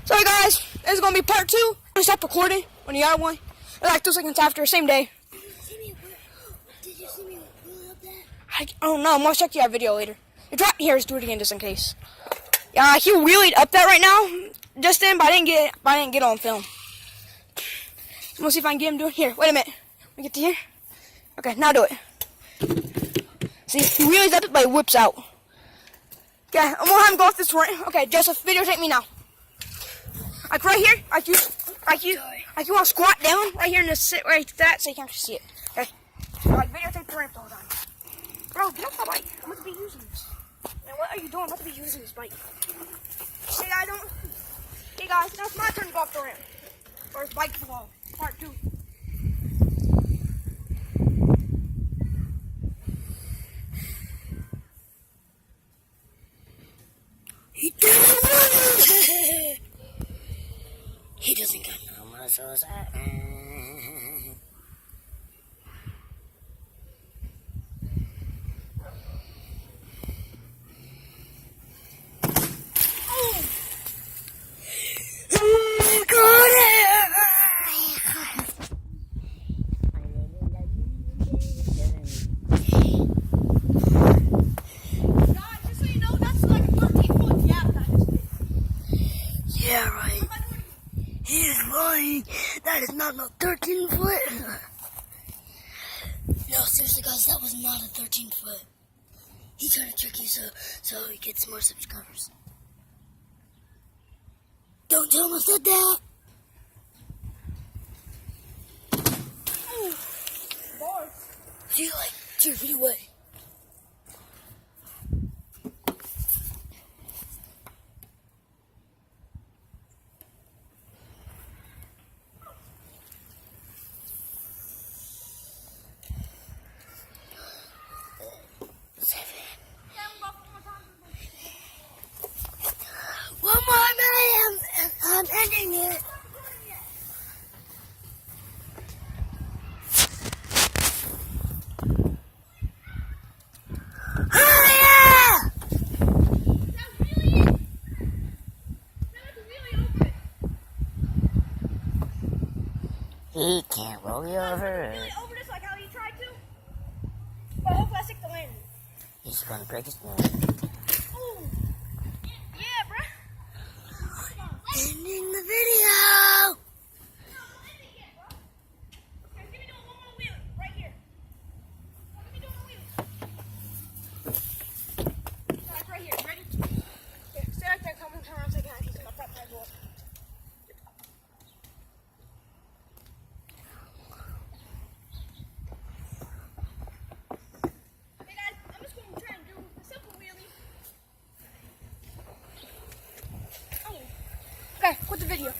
Sorry guys, this is gonna be part 2. I'm gonna stop recording when you got one. Like 2 seconds after, same day. Did you see me pull up that? I don't know. I'm gonna check your video later. Here, let's do it again just in case. Yeah, he wheelied up that right now, just then, but I didn't get on film. I'm gonna see if I can get him doing here. Wait a minute. Let me get to here. Okay, now do it. See, he wheelies up it, but he whips out. Okay, I'm gonna have him go off this ramp. Okay, Joseph, videotape me now. Like right here, like you want to squat down right here and just sit right that so you can actually see it. Okay, like videotape the ramp the whole time. Bro, get off the bike. I'm about to be using this. Man, what are you doing? I'm about to be using this bike. Hey guys, now it's my turn to go off the ramp. Or it's bike fall, part 2. He doesn't got no muscles. Yeah, right. He is lying. That is not no 13 foot. No, seriously, guys, that was not a 13 foot. He's trying to trick you so he gets more subscribers. Don't tell him I said that. Do you like your video what? One more minute, I'm ending it. He can't roll you over. Over this like how you tried to. But hopefully I stick the landing. He's gonna break his nose. Ooh. Yeah, bruh. Ending the video. Okay, quit the video.